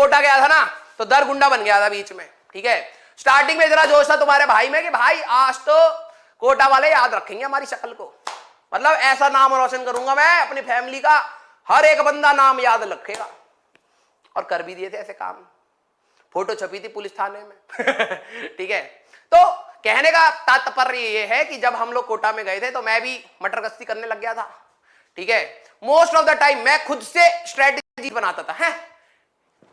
कोटा गया था ना तो दर गुंडा बन गया था बीच में, ठीक है। स्टार्टिंग में जरा जोश था तुम्हारे भाई में कि भाई आज तो कोटा वाले याद रखेंगे हमारी शक्ल को, मतलब ऐसा नाम रोशन करूंगा मैं अपनी फैमिली का, हर एक बंदा नाम याद रखेगा। और कर भी दिए थे ऐसे काम, फोटो छपी थी पुलिस थाने में ठीक है। तो कहने का तात्पर्य ये है कि जब हम लोग कोटा में गए थे तो मैं भी मटर गश्ती करने लग गया था, ठीक है। मोस्ट ऑफ द टाइम मैं खुद से स्ट्रेटेजी बनाता था। है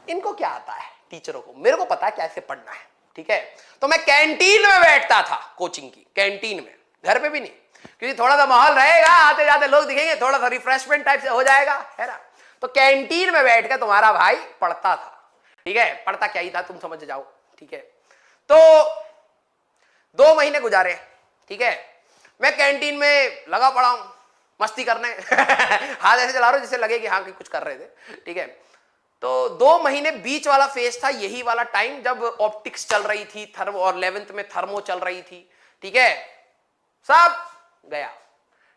इनको क्या आता है टीचरों को, मेरे को पता है कैसे पढ़ना है, ठीक है। तो मैं कैंटीन में बैठता था, कोचिंग की कैंटीन में, घर पे भी नहीं, क्योंकि थोड़ा सा माहौल रहेगा, आते जाते लोग दिखेंगे, थोड़ा सा रिफ्रेशमेंट टाइप से हो जाएगा, है ना। तो कैंटीन में बैठ के तुम्हारा भाई पढ़ता था, ठीक है। पढ़ता क्या ही था तुम समझ जाओ, ठीक है। तो 2 महीने गुजारे, ठीक है। मैं कैंटीन में लगा पड़ा हूं मस्ती करने हाथ ऐसे चला रहा हूं जिससे लगे कि हाँ कि कुछ कर रहे थे, ठीक है। तो 2 महीने बीच वाला फेज था, यही वाला टाइम जब ऑप्टिक्स चल रही थी, थर्मो, और 11th में थर्मो चल रही थी, ठीक है। सब गया,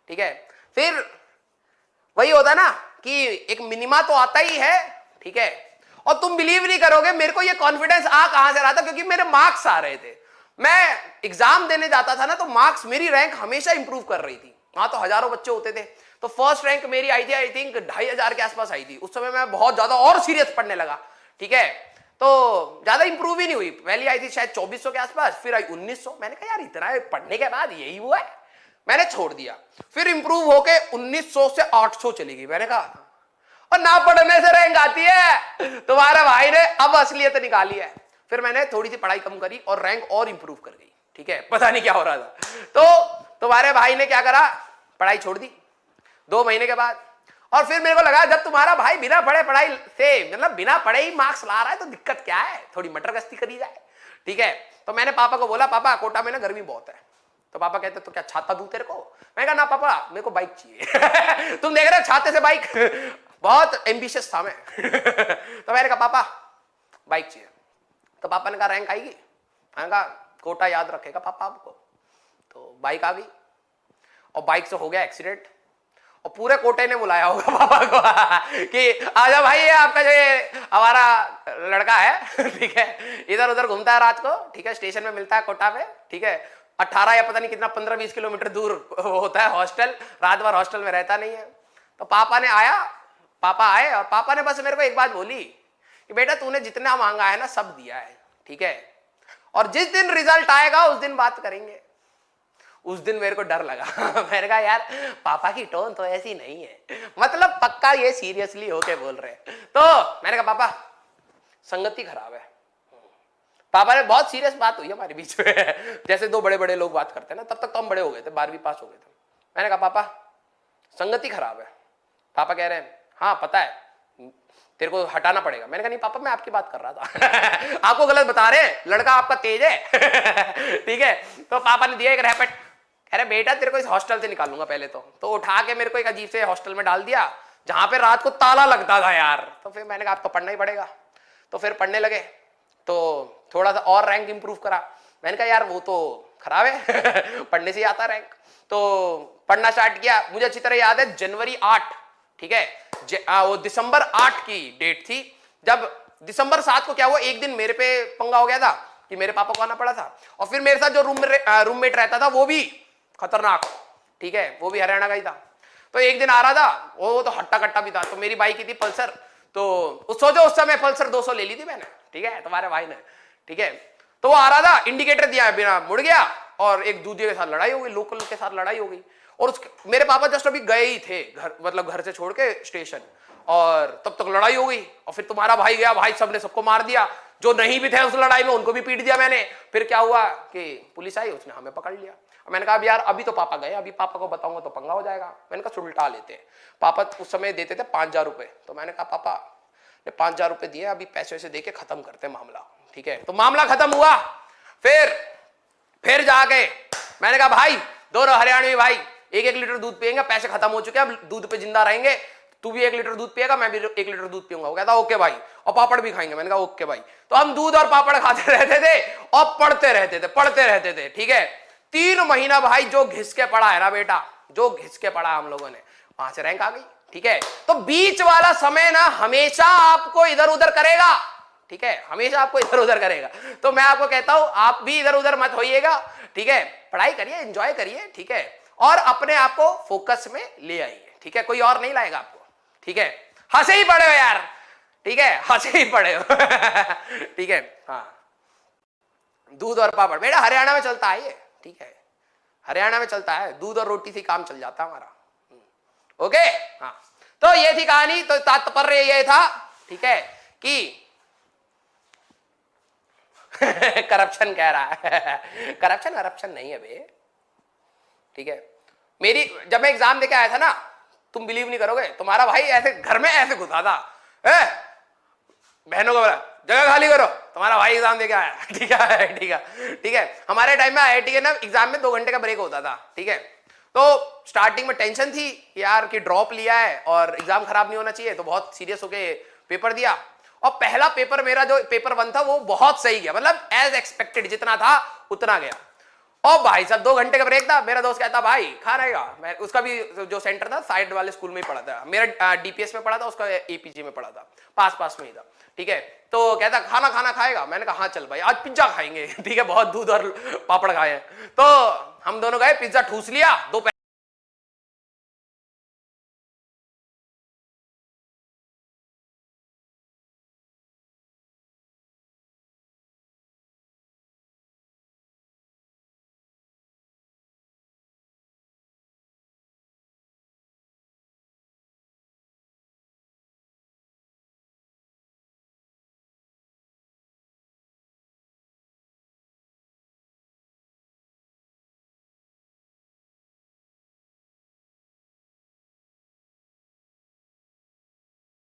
ठीक है। फिर वही होता ना कि एक मिनिमा तो आता ही है, ठीक है। और तुम बिलीव नहीं करोगे मेरे को ये कॉन्फिडेंस आ कहां से रहा था, क्योंकि मेरे मार्क्स आ रहे थे। मैं एग्जाम देने जाता था ना तो मार्क्स, मेरी रैंक हमेशा इंप्रूव कर रही थी। वहां तो हजारों बच्चे होते थे, तो फर्स्ट रैंक मेरी आई थी आई थिंक 2500 के आसपास आई थी। उस समय मैं बहुत ज्यादा और सीरियस पढ़ने लगा, ठीक है। तो ज्यादा इंप्रूव ही नहीं हुई, पहली आई थी शायद 2400 के आसपास, फिर आई 1900। मैंने कहा यार इतना पढ़ने के बाद यही हुआ है, मैंने छोड़ दिया। फिर इंप्रूव होके 1900 से 800 चली गई। मैंने कहा और ना पढ़ने से रैंक आती है, तुम्हारे भाई ने अब असलियत निकाली है। फिर मैंने थोड़ी सी पढ़ाई कम करी और रैंक और इंप्रूव कर गई, ठीक है। पता नहीं क्या हो रहा था। तो तुम्हारे भाई ने क्या करा, पढ़ाई छोड़ दी 2 महीने के बाद। और फिर मेरे को लगा जब तुम्हारा भाई बिना पढ़े पढ़ाई से, मतलब बिना पढ़े ही मार्क्स ला रहा है तो दिक्कत क्या है, थोड़ी मटर गश्ती करी जाए, ठीक है। तो मैंने पापा को बोला पापा कोटा में ना गर्मी बहुत है। तो पापा कहते तो क्या छाता दूं तेरे को। मैंने कहा ना पापा मेरे को बाइक चाहिए तुम देख रहे हो छाते से बाइक बहुत एम्बिशियस था मैं तो मैंने कहा पापा बाइक चाहिए। तो पापा ने कहा रैंक आएगी। मैंने कहा कोटा याद रखेगा पापा आपको। तो बाइक आ गई और बाइक से हो गया एक्सीडेंट, और पूरे कोटे ने बुलाया होगा पापा को कि आजा भाई ये आपका जो ये हमारा लड़का है ठीक है, इधर उधर घूमता है रात को, ठीक है, स्टेशन में मिलता है कोटा में, ठीक है। 18 या पता नहीं कितना 15-20 किलोमीटर दूर होता है हॉस्टल, रात भर हॉस्टल में रहता नहीं है। तो पापा आए और पापा ने बस मेरे को एक बात बोली कि बेटा तूने जितना मांगा है ना सब दिया है, ठीक है, और जिस दिन रिजल्ट आएगा उस दिन बात करेंगे। उस दिन मेरे को डर लगा मैंने कहा यार पापा की टोन तो ऐसी नहीं है, मतलब पक्का ये सीरियसली होके बोल रहे हैं। तो मैंने कहा पापा संगति खराब है। पापा ने, बहुत सीरियस बात हुई हमारे बीच में जैसे 2 बड़े बड़े लोग बात करते हैं ना, तब तक तो हम बड़े हो गए थे, 12वीं पास हो गए थे। मैंने कहा पापा संगति खराब है। पापा कह रहे हैं हाँ पता है तेरे को हटाना पड़ेगा। मैंने कहा नहीं पापा मैं आपकी बात कर रहा था आपको गलत बता रहे हैं, लड़का आपका तेज है ठीक है। तो पापा ने दिया एक रैपेट, कह रहे बेटा तेरे को इस हॉस्टल से निकालूंगा पहले तो उठा के मेरे को एक अजीब से हॉस्टल में डाल दिया जहां पे रात को ताला लगता था यार। तो फिर मैंने कहा आपको पढ़ना ही पड़ेगा। तो फिर पढ़ने लगे, तो थोड़ा सा और रैंक इंप्रूव करा। मैंने कहा यार वो तो खराब है पढ़ने से आता रैंक। तो पढ़ना स्टार्ट किया, मुझे अच्छी तरह याद है जनवरी 8, ठीक है, वो दिसंबर 8 की डेट थी। जब दिसंबर 7 को क्या हुआ, एक दिन मेरे पे पंगा हो गया था कि मेरे पापा को आना पड़ा था, और फिर मेरे साथ जो रूममेट रहता था वो भी खतरनाक, ठीक है, वो भी हरियाणा का ही था। तो एक दिन आ रहा था, वो तो हट्टा कट्टा भी था। तो मेरी बाइक की थी पल्सर, तो सोचो उस समय पल्सर 200 ले ली थी मैंने, ठीक है, तुम्हारे भाई ने, ठीक है। तो वो आ रहा था, इंडिकेटर दिया बिना मुड़ गया और एक दूसरे के साथ लड़ाई हो गई, लोकल के साथ लड़ाई हो गई। और मेरे पापा जस्ट अभी गए ही थे घर, मतलब घर से छोड़ के स्टेशन, और तब तक लड़ाई हो गई। और फिर तुम्हारा भाई गया, भाई सबने सबको मार दिया, जो नहीं भी थे उस लड़ाई में उनको भी पीट दिया मैंने। फिर क्या हुआ कि पुलिस आई, उसने हमें पकड़ लिया। मैंने कहा अब यार अभी तो पापा गए, अभी पापा को बताऊंगा तो पंगा हो जाएगा। मैंने कहा सुलटा लेते हैं। पापा उस समय देते थे 5000 रुपए। तो मैंने कहा पापा ने 5000 रुपए दिए, अभी पैसे वैसे दे के खत्म करते हैं मामला, ठीक है। तो मामला खत्म हुआ। फिर जाके मैंने कहा भाई दोनों हरियाणवी भाई 1-1 लीटर दूध पियेंगे, पैसे खत्म हो चुके हैं, दूध पे जिंदा रहेंगे, तू भी 1 लीटर दूध पिएगा, मैं भी 1 लीटर दूध पीऊंगा। वो कहता ओके भाई, और पापड़ भी खाएंगे। मैंने कहा ओके भाई। तो हम दूध और पापड़ खाते रहते थे और पढ़ते रहते थे, ठीक है। 3 महीना भाई जो घिस के पढ़ा है ना बेटा, जो घिस के पढ़ा हम लोगों ने, वहां से रैंक आ गई, ठीक है। तो बीच वाला समय ना हमेशा आपको इधर उधर करेगा, ठीक है, हमेशा आपको इधर उधर करेगा। तो मैं आपको कहता हूं आप भी इधर उधर मत होइएगा, ठीक है, पढ़ाई करिए, एंजॉय करिए, ठीक है, और अपने आप को फोकस में ले आइए, ठीक है, कोई और नहीं लाएगा आपको, ठीक है। हंसे ही पड़े हो यार, ठीक है, हंसे ही पड़े हो ठीक है। हाँ, दूध और पापड़ बेटा हरियाणा में चलता है ये, ठीक है, हरियाणा में चलता है, दूध और रोटी से काम चल जाता है हमारा। ओके, हाँ, तो ये थी कहानी। तो तात्पर्य ये था, ठीक है, कि करप्शन कह रहा है करप्शन नहीं है बे, ठीक है। मेरी जब मैं एग्जाम देके आया था ना, तुम बिलीव नहीं करोगे, तुम्हारा भाई ऐसे घर में ऐसे घुसा था, बहनों को बोला जगह खाली करो, तुम्हारा भाई एग्जाम देके आया, ठीक है, ठीक है, ठीक है। हमारे टाइम में IIT के ना एग्जाम में 2 घंटे का ब्रेक होता था, ठीक है। तो स्टार्टिंग में टेंशन थी यार कि ड्रॉप लिया है और एग्जाम खराब नहीं होना चाहिए, तो बहुत सीरियस होके पेपर दिया। और पहला पेपर मेरा जो पेपर 1 था वो बहुत सही गया, मतलब एज एक्सपेक्टेड जितना था उतना गया। और भाई साहब 2 घंटे का ब्रेक था, मेरा दोस्त कहता भाई खाना आएगा, मैं उसका भी जो सेंटर था साइड वाले स्कूल में ही पढ़ा था, मेरा DPS में पढ़ा था, उसका APG में पढ़ा था, पास में ही था, ठीक है। तो कहता खाना खाएगा, मैंने कहा हाँ चल भाई आज पिज्जा खाएंगे, ठीक है, बहुत दूध और पापड़ खाए हैं। तो हम दोनों गए, पिज्जा ठूस लिया, 2